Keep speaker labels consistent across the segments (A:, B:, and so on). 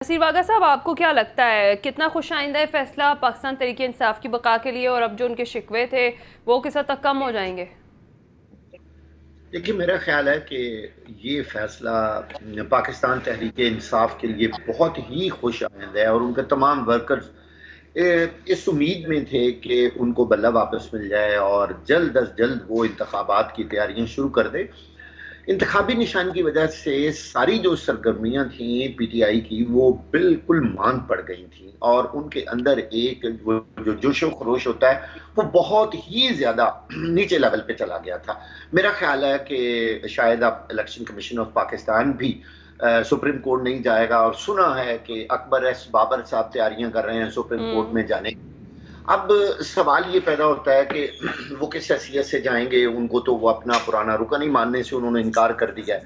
A: नसीर वागा साहब, आपको क्या लगता है कितना खुश आइंदा है फैसला पाकिस्तान तहरीक इंसाफ की बका के लिए, और अब जो उनके शिकवे थे वो किस हद तक कम हो जाएंगे?
B: देखिए, मेरा ख्याल है कि ये फैसला पाकिस्तान तहरीक इंसाफ के लिए बहुत ही खुश आइंद है और उनके तमाम वर्कर्स इस उम्मीद में थे कि उनको बल्ला वापस मिल जाए और जल्द अज जल्द वो इंतखाबात की तैयारियां शुरू कर दे। इंतखाबी निशान की वजह से सारी जो सरगर्मियां थी पीटीआई की वो बिल्कुल मांद पड़ गई थी और उनके अंदर एक जो जोशो खरोश होता है वो बहुत ही ज्यादा नीचे लेवल पे चला गया था। मेरा ख्याल है कि शायद अब इलेक्शन कमीशन ऑफ पाकिस्तान भी सुप्रीम कोर्ट नहीं जाएगा और सुना है कि अकबर एस बाबर साहब तैयारियां कर रहे हैं सुप्रीम कोर्ट में जाने। अब सवाल ये पैदा होता है कि वो किस हैसियत से जाएंगे, उनको तो वो अपना पुराना रुकन ही मानने से उन्होंने इनकार कर दिया है।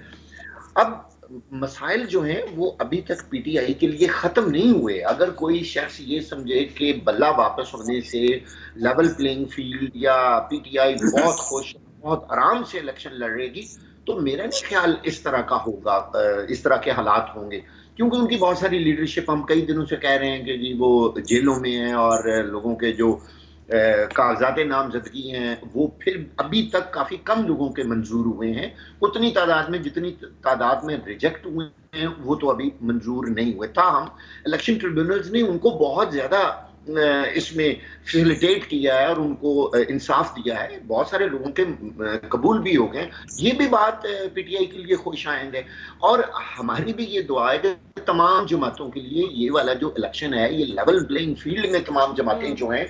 B: अब मसाइल जो हैं वो अभी तक पीटीआई के लिए खत्म नहीं हुए। अगर कोई शख्स ये समझे कि बल्ला वापस होने से लेवल प्लेइंग फील्ड या पीटीआई बहुत खुश बहुत आराम से इलेक्शन लड़ेगी, तो मेरा नहीं ख्याल इस तरह का होगा, इस तरह के हालात होंगे। क्योंकि उनकी बहुत सारी लीडरशिप, हम कई दिनों से कह रहे हैं कि जी वो जेलों में है और लोगों के जो कागजात नामजदगी हैं वो फिर अभी तक काफी कम लोगों के मंजूर हुए हैं। उतनी तादाद में जितनी तादाद में रिजेक्ट हुए हैं वो तो अभी मंजूर नहीं हुए। ताहम इलेक्शन ट्रिब्यूनल्स ने उनको बहुत ज्यादा इसमें फैसिलिटेट किया है और उनको इंसाफ दिया है। बहुत सारे लोगों के कबूल भी हो गए। ये भी बात पीटीआई के लिए खुश आइंद है और हमारी भी ये दुआ है कि तमाम जमातों के लिए ये वाला जो इलेक्शन है ये लेवल प्लेइंग फील्ड में तमाम जमातें जो हैं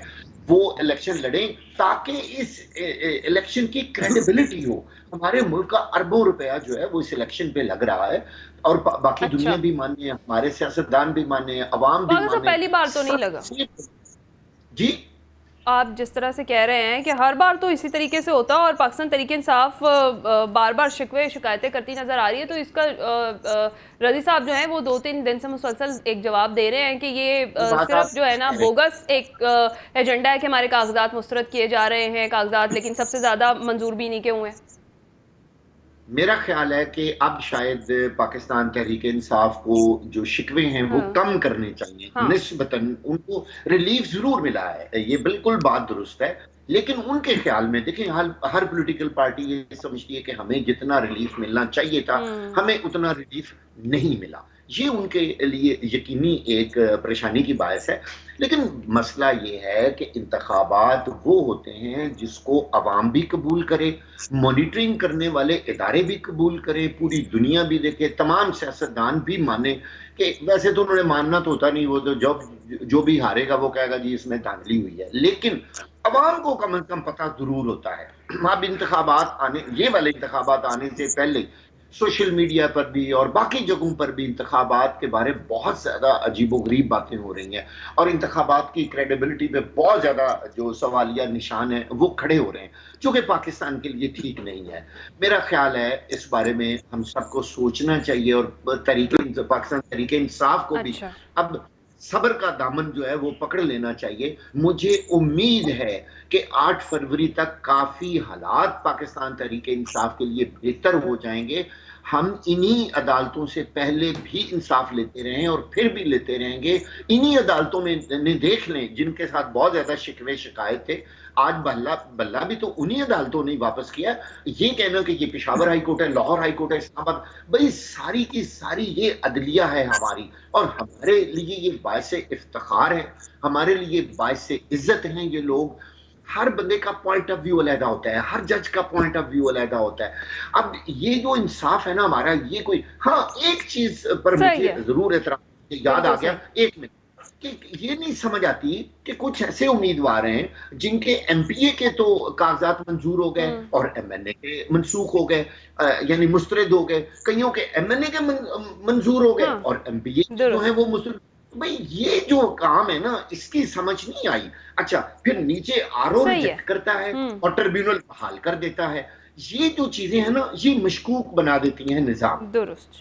B: वो इलेक्शन लड़ें ताकि इस इलेक्शन की क्रेडिबिलिटी हो। हमारे मुल्क का अरबों रुपया जो है वो इस इलेक्शन पे लग रहा है और बाकी दुनिया
A: अच्छा,
B: भी माने, हमारे सियासतदान भी माने, अवाम भी
A: वागा साहब,
B: माने।
A: पहली बार तो नहीं लगा।
B: सबसे जी
A: आप जिस तरह से कह रहे हैं कि हर बार तो इसी तरीके से होता है और पाकिस्तान तहरीक इंसाफ बार बार शिकवे शिकायतें करती नजर आ रही है, तो इसका रजी साहब जो है वो 2-3 दिन से मुसलसल एक जवाब दे रहे हैं कि ये
B: बात आप
A: सिर्फ जो है ना
B: कह रहे हैं।
A: बोगस एक एजेंडा है कि हमारे कागजात मुस्तरद किए जा रहे हैं कागजात, लेकिन सबसे ज्यादा मंजूर भी नहीं के हुए हैं।
B: मेरा ख्याल है कि अब शायद पाकिस्तान तहरीक इंसाफ को जो शिकवे हैं वो
A: हाँ,
B: कम करने चाहिए।
A: हाँ।
B: निस्बतन उनको रिलीफ जरूर मिला है, ये बिल्कुल बात दुरुस्त है। लेकिन उनके ख्याल में देखें, हर पॉलिटिकल पार्टी ये समझती है कि हमें जितना रिलीफ मिलना चाहिए था
A: हम्म।
B: हमें उतना रिलीफ नहीं मिला। ये उनके लिए यकीनी एक परेशानी की बायस है। लेकिन मसला ये है कि इंतखाबात वो होते हैं जिसको अवाम भी कबूल करे, मॉनिटरिंग करने वाले इदारे भी कबूल करें, पूरी दुनिया भी देखे, तमाम सियासतदान भी माने। कि वैसे तो उन्होंने मानना तो होता नहीं, वो तो जो भी हारेगा वो कहेगा जी इसमें धांधली हुई है, लेकिन अवाम को कम अज कम पता जरूर होता है। अब इंतखाबात आने, ये वाले इंतखाबात आने से पहले सोशल मीडिया पर भी और बाकी जगहों पर भी इंतखाबात के बारे में बहुत ज्यादा अजीबोगरीब बातें हो रही हैं और इंतखाबात की क्रेडिबिलिटी पे बहुत ज्यादा जो सवालिया निशान है वो खड़े हो रहे हैं, जो कि पाकिस्तान के लिए ठीक नहीं है। मेरा ख्याल है इस बारे में हम सबको सोचना चाहिए और पाकिस्तान तरीके इंसाफ को भी
A: अच्छा।
B: अब सब्र का दामन जो है वो पकड़ लेना चाहिए। मुझे उम्मीद है कि 8 फरवरी तक काफी हालात पाकिस्तान तहरीक इंसाफ के लिए बेहतर हो जाएंगे। हम इन्हीं अदालतों से पहले भी इंसाफ लेते रहे और फिर भी लेते रहेंगे। इन्हीं अदालतों में देख लें जिनके साथ बहुत ज्यादा शिकवे शिकायत थे, आज बल्ला बल्ला भी तो उन्हीं अदालतों ने वापस किया। ये कहना कि ये पेशावर हाई कोर्ट है, लाहौर हाई कोर्ट है, इस्लामाबाद, भाई सारी की सारी ये अदलिया है हमारी और हमारे लिए ये बायसे इफ्तिखार है, हमारे लिए बायसे इज्जत हैं ये लोग। हर बंदे का पॉइंट ऑफ व्यू अलग होता है, हर जज का पॉइंट ऑफ व्यू अलग होता है। अब ये जो इंसाफ है ना हमारा, ये कोई, हाँ एक चीज पर
A: सही
B: मुझे
A: है।
B: जरूर एतराज याद आ
A: बिल्कुल
B: गया
A: सही।
B: एक मिनट, कि ये नहीं समझ आती कि कुछ ऐसे उम्मीदवार हैं जिनके एमपीए के तो कागजात मंजूर हो गए
A: हम्म।
B: और एमएनए के मनसूख हो गए, यानी मुस्तरद हो गए। कईयों के एमएनए के मंजूर हो गए
A: हाँ,
B: और एमपीए जो है
A: दुरुस्त।
B: वो मुस्तरद। भाई ये जो काम है ना इसकी समझ नहीं आई। अच्छा, फिर नीचे आरओ
A: सही है।
B: रिजेक्ट करता है
A: हम्म।
B: और ट्रिब्यूनल बहाल कर देता है। ये जो चीजें हैं ना ये मशकूक बना देती हैं निजाम।
A: दुरुस्त।